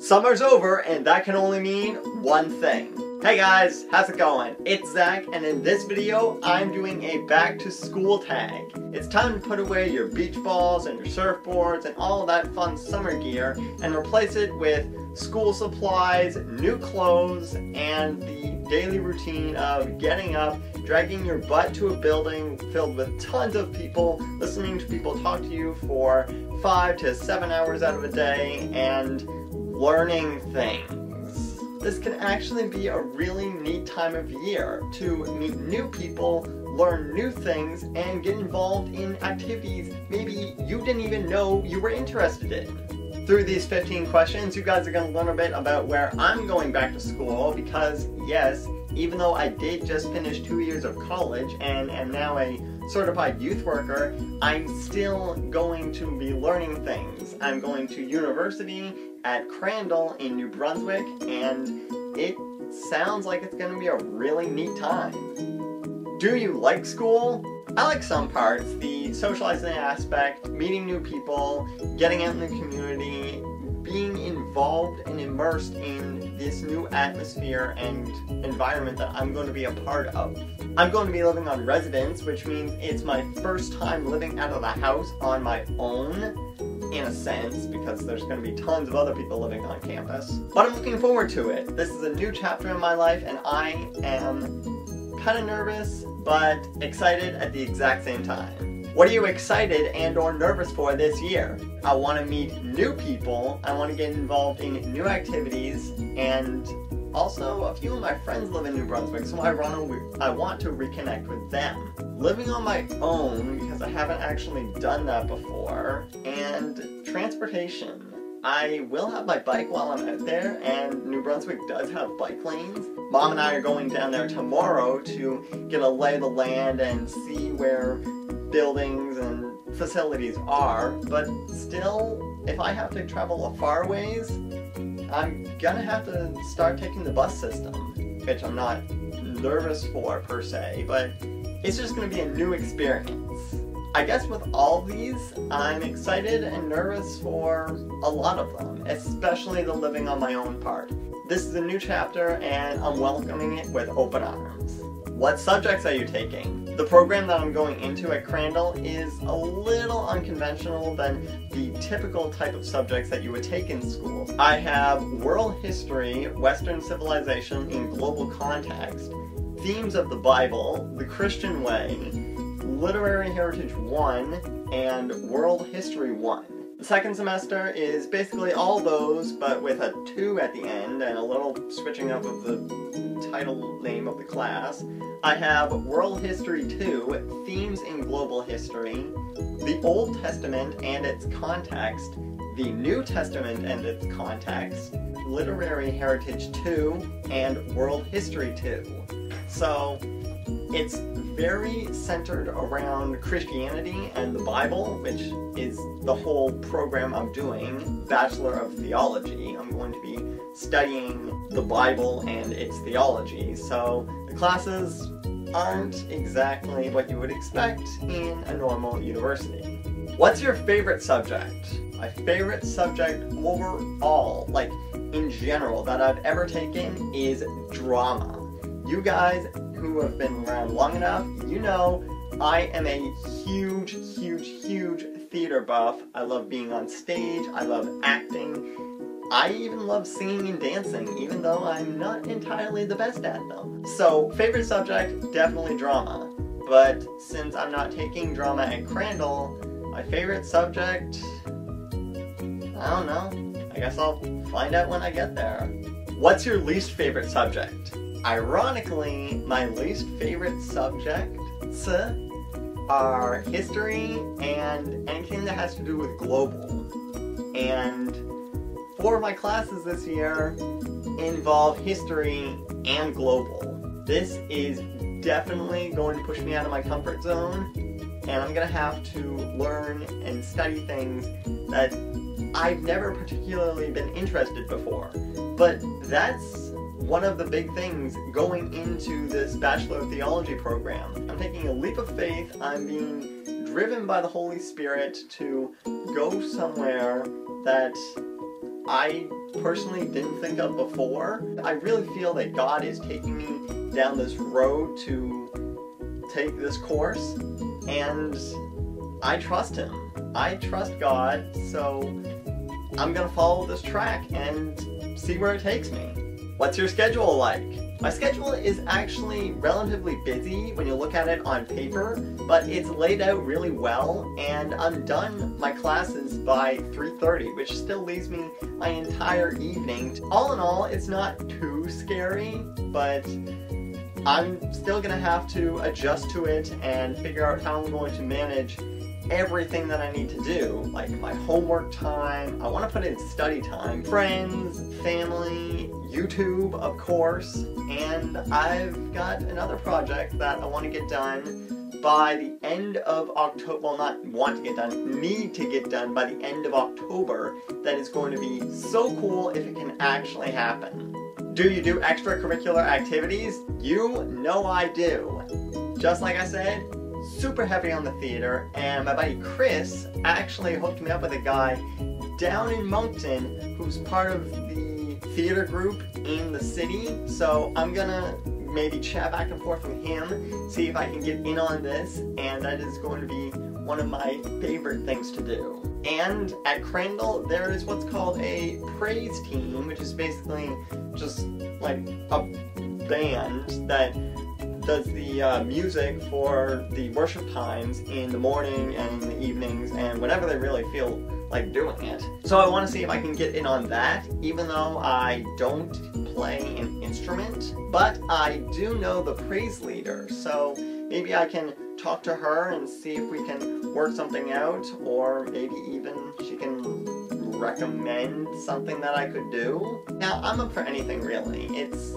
Summer's over, and that can only mean one thing. Hey guys, how's it going? It's Zach, and in this video, I'm doing a back to school tag. It's time to put away your beach balls and your surfboards and all of that fun summer gear and replace it with school supplies, new clothes, and the daily routine of getting up, dragging your butt to a building filled with tons of people, listening to people talk to you for 5 to 7 hours out of a day, and learning things. This can actually be a really neat time of year to meet new people, learn new things, and get involved in activities maybe you didn't even know you were interested in. Through these 15 questions, you guys are going to learn a bit about where I'm going back to school because, yes, even though I did just finish 2 years of college and am now a certified youth worker, I'm still going to be learning things. I'm going to university at Crandall in New Brunswick, and it sounds like it's going to be a really neat time. Do you like school? I like some parts, the socializing aspect, meeting new people, getting out in the community, being involved and immersed in this new atmosphere and environment that I'm going to be a part of. I'm going to be living on residence, which means it's my first time living out of the house on my own, in a sense, because there's going to be tons of other people living on campus. But I'm looking forward to it. This is a new chapter in my life, and I am kind of nervous, but excited at the exact same time. What are you excited and or nervous for this year? I want to meet new people, I want to get involved in new activities, and also a few of my friends live in New Brunswick, so I want to reconnect with them. Living on my own, because I haven't actually done that before, and transportation. I will have my bike while I'm out there, and New Brunswick does have bike lanes. Mom and I are going down there tomorrow to get a lay of the land and see where buildings and facilities are, but still, if I have to travel a far ways, I'm gonna have to start taking the bus system, which I'm not nervous for per se, but it's just gonna be a new experience. I guess with all these, I'm excited and nervous for a lot of them, especially the living on my own part. This is a new chapter and I'm welcoming it with open arms. What subjects are you taking? The program that I'm going into at Crandall is a little unconventional than the typical type of subjects that you would take in school. I have World History, Western Civilization in Global Context, Themes of the Bible, The Christian Way, Literary Heritage 1, and World History 1. The second semester is basically all those, but with a 2 at the end and a little switching up of the title name of the class. I have World History 2, Themes in Global History, the Old Testament and its Context, the New Testament and its Context, Literary Heritage 2, and World History 2. So, it's very centered around Christianity and the Bible, which is the whole program I'm doing, Bachelor of Theology. I'm going to be studying the Bible and its theology, so the classes aren't exactly what you would expect in a normal university. What's your favorite subject? My favorite subject overall, like in general, that I've ever taken is drama. You guys who have been around long enough, you know I am a huge theater buff. I love being on stage, I love acting, I even love singing and dancing, even though I'm not entirely the best at them. So, favorite subject, definitely drama. But since I'm not taking drama at Crandall, my favorite subject, I don't know. I guess I'll find out when I get there. What's your least favorite subject? Ironically, my least favorite subjects are history and anything that has to do with global. And 4 of my classes this year involve history and global. This is definitely going to push me out of my comfort zone, and I'm going to have to learn and study things that I've never particularly been interested before. But that's one of the big things going into this Bachelor of Theology program. I'm taking a leap of faith. I'm being driven by the Holy Spirit to go somewhere that I personally didn't think of before. I really feel that God is taking me down this road to take this course, and I trust Him. I trust God, so I'm gonna follow this track and see where it takes me. What's your schedule like? My schedule is actually relatively busy when you look at it on paper, but it's laid out really well, and I'm done my classes by 3:30, which still leaves me my entire evening. All in all, it's not too scary, but I'm still gonna have to adjust to it and figure out how I'm going to manage everything that I need to do, like my homework time. I want to put in study time, friends, family, YouTube, of course, and I've got another project that I want to get done by the end of October. Well, not want to get done, need to get done by the end of October. That is going to be so cool if it can actually happen. Do you do extracurricular activities? You know I do. Just like I said, super heavy on the theater, and my buddy Chris actually hooked me up with a guy down in Moncton who's part of the theater group in the city, so I'm gonna maybe chat back and forth with him, see if I can get in on this, and that is going to be one of my favorite things to do. And at Crandall, there is what's called a praise team, which is basically just like a band that does the music for the worship times in the morning and in the evenings and whenever they really feel like doing it. So I want to see if I can get in on that, even though I don't play an instrument, but I do know the praise leader, so maybe I can talk to her and see if we can work something out, or maybe even she can recommend something that I could do. Now, I'm up for anything really. It's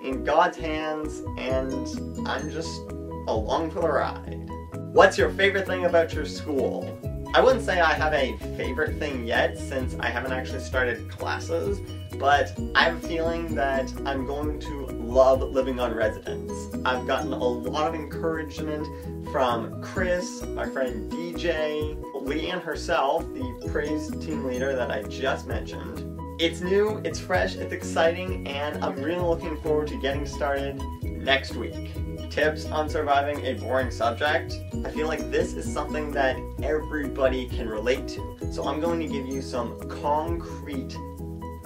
in God's hands, and I'm just along for the ride. What's your favorite thing about your school? I wouldn't say I have a favorite thing yet, since I haven't actually started classes, but I have a feeling that I'm going to love living on residence. I've gotten a lot of encouragement from Chris, my friend DJ, Leanne herself, the praise team leader that I just mentioned. It's new, it's fresh, it's exciting, and I'm really looking forward to getting started next week. Tips on surviving a boring subject. I feel like this is something that everybody can relate to. So I'm going to give you some concrete,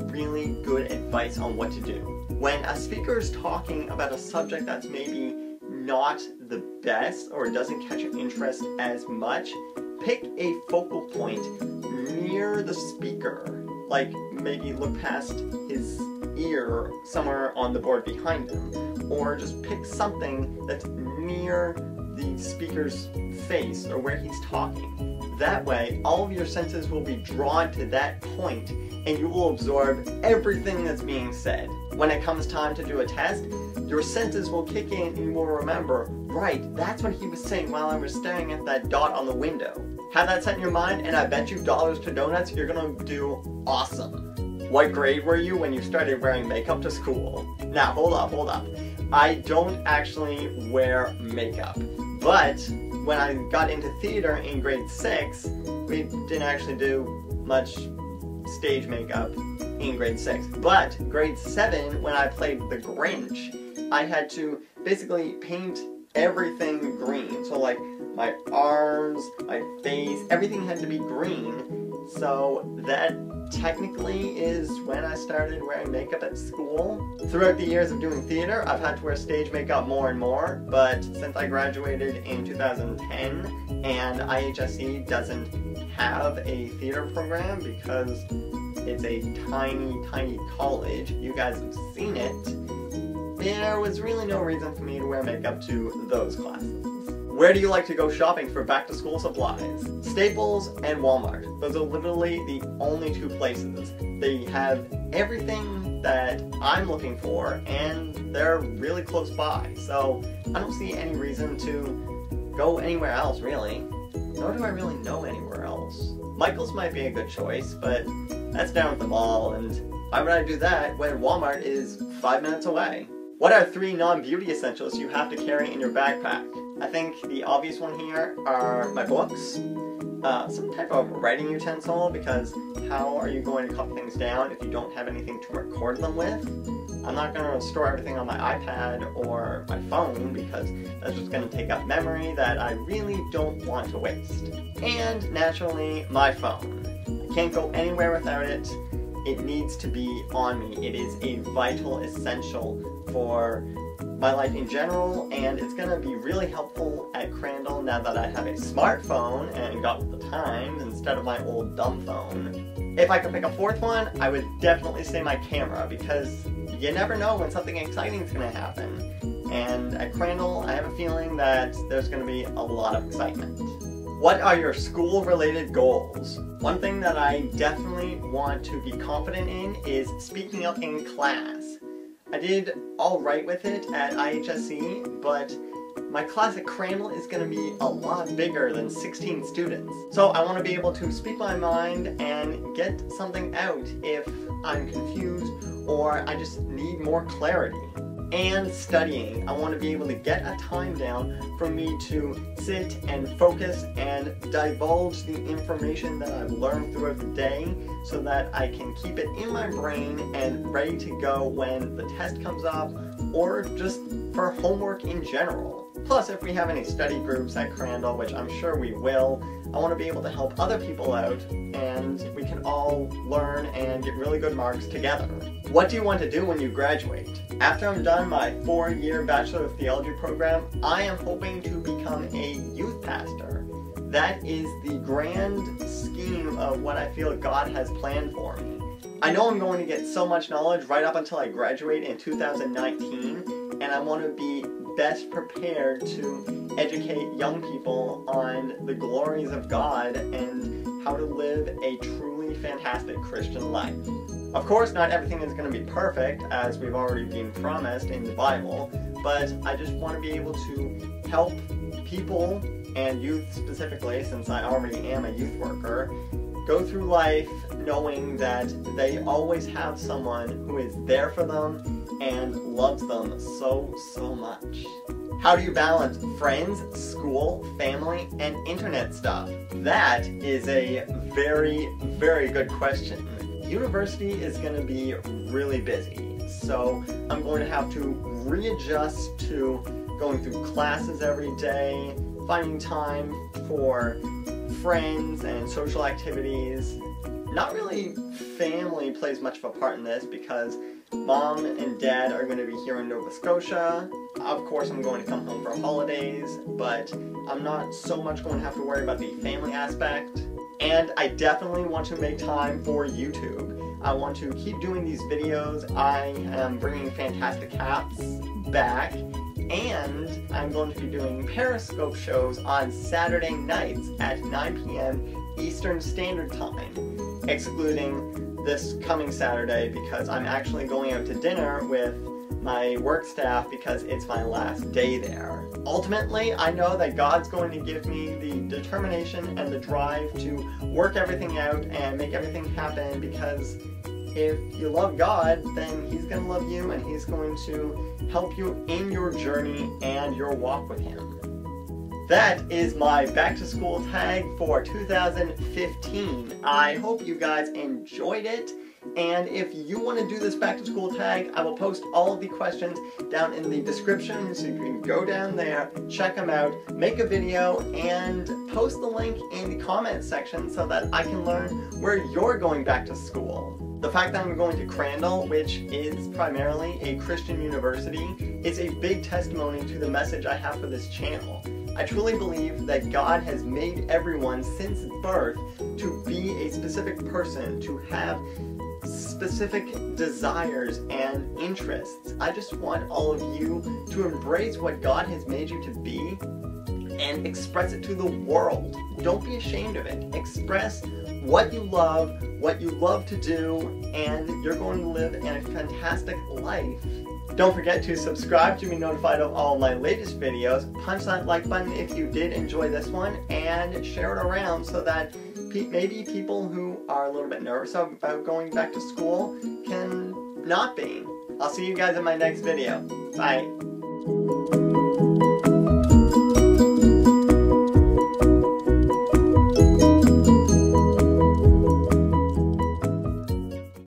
really good advice on what to do. When a speaker is talking about a subject that's maybe not the best or doesn't catch your interest as much, pick a focal point near the speaker. Like maybe look past his ear somewhere on the board behind him, or just pick something that's near the speaker's face or where he's talking. That way, all of your senses will be drawn to that point, and you will absorb everything that's being said. When it comes time to do a test, your senses will kick in and you will remember, right, that's what he was saying while I was staring at that dot on the window. Have that set in your mind, and I bet you dollars to donuts you're gonna do awesome. What grade were you when you started wearing makeup to school? Now, hold up. I don't actually wear makeup, but when I got into theater in grade 6, we didn't actually do much stage makeup in grade 6. But grade 7, when I played the Grinch, I had to basically paint everything green. So like my arms, my face, everything had to be green. So that technically is when I started wearing makeup at school. Throughout the years of doing theater, I've had to wear stage makeup more and more, but since I graduated in 2010 and IHSE doesn't have a theater program because it's a tiny college, you guys have seen it, there was really no reason for me to wear makeup to those classes. Where do you like to go shopping for back-to-school supplies? Staples and Walmart. Those are literally the only two places. They have everything that I'm looking for, and they're really close by. So I don't see any reason to go anywhere else, really. Nor do I really know anywhere else. Michael's might be a good choice, but that's down at the mall, and why would I do that when Walmart is 5 minutes away? What are 3 non-beauty essentials you have to carry in your backpack? I think the obvious one here are my books, some type of writing utensil, because how are you going to copy things down if you don't have anything to record them with? I'm not going to store everything on my iPad or my phone because that's just going to take up memory that I really don't want to waste. And naturally, my phone. I can't go anywhere without it. It needs to be on me. It is a vital essential for my life in general, and it's going to be really helpful at Crandall now that I have a smartphone and got with the times instead of my old dumb phone. If I could pick a fourth one, I would definitely say my camera, because you never know when something exciting is going to happen. And at Crandall, I have a feeling that there's going to be a lot of excitement. What are your school-related goals? One thing that I definitely want to be confident in is speaking up in class. I did alright with it at IHSE, but my class at Crandall is going to be a lot bigger than 16 students. So I want to be able to speak my mind and get something out if I'm confused or I just need more clarity. And studying. I want to be able to get a time down for me to sit and focus and divulge the information that I've learned throughout the day so that I can keep it in my brain and ready to go when the test comes up or just for homework in general. Plus, if we have any study groups at Crandall, which I'm sure we will, I want to be able to help other people out and we can all learn and get really good marks together. What do you want to do when you graduate? After I'm done my 4-year Bachelor of Theology program, I am hoping to become a youth pastor. That is the grand scheme of what I feel God has planned for me. I know I'm going to get so much knowledge right up until I graduate in 2019, and I want to be best prepared to educate young people on the glories of God and how to live a truly fantastic Christian life. Of course, not everything is going to be perfect, as we've already been promised in the Bible, but I just want to be able to help people, and youth specifically, since I already am a youth worker, go through life knowing that they always have someone who is there for them and loves them so, so much. How do you balance friends, school, family, and internet stuff? That is a very, very good question. University is going to be really busy, so I'm going to have to readjust to going through classes every day, finding time for friends and social activities. Not really family plays much of a part in this because Mom and Dad are going to be here in Nova Scotia. Of course, I'm going to come home for holidays, but I'm not so much going to have to worry about the family aspect. And I definitely want to make time for YouTube. I want to keep doing these videos. I am bringing Fantastic Caps back, and I'm going to be doing Periscope shows on Saturday nights at 9 p.m. Eastern Standard Time, excluding this coming Saturday because I'm actually going out to dinner with my work staff because it's my last day there. Ultimately, I know that God's going to give me the determination and the drive to work everything out and make everything happen, because if you love God, then He's going to love you and He's going to help you in your journey and your walk with Him. That is my back to school tag for 2015. I hope you guys enjoyed it. And if you want to do this back to school tag, I will post all of the questions down in the description, so you can go down there, check them out, make a video, and post the link in the comments section so that I can learn where you're going back to school. The fact that I'm going to Crandall, which is primarily a Christian university, is a big testimony to the message I have for this channel. I truly believe that God has made everyone since birth to be a specific person, to have specific desires and interests. I just want all of you to embrace what God has made you to be and express it to the world. Don't be ashamed of it. Express what you love to do, and you're going to live in a fantastic life. Don't forget to subscribe to be notified of all my latest videos. Punch that like button if you did enjoy this one, and share it around so that maybe people who are a little bit nervous about going back to school can not be. I'll see you guys in my next video. Bye.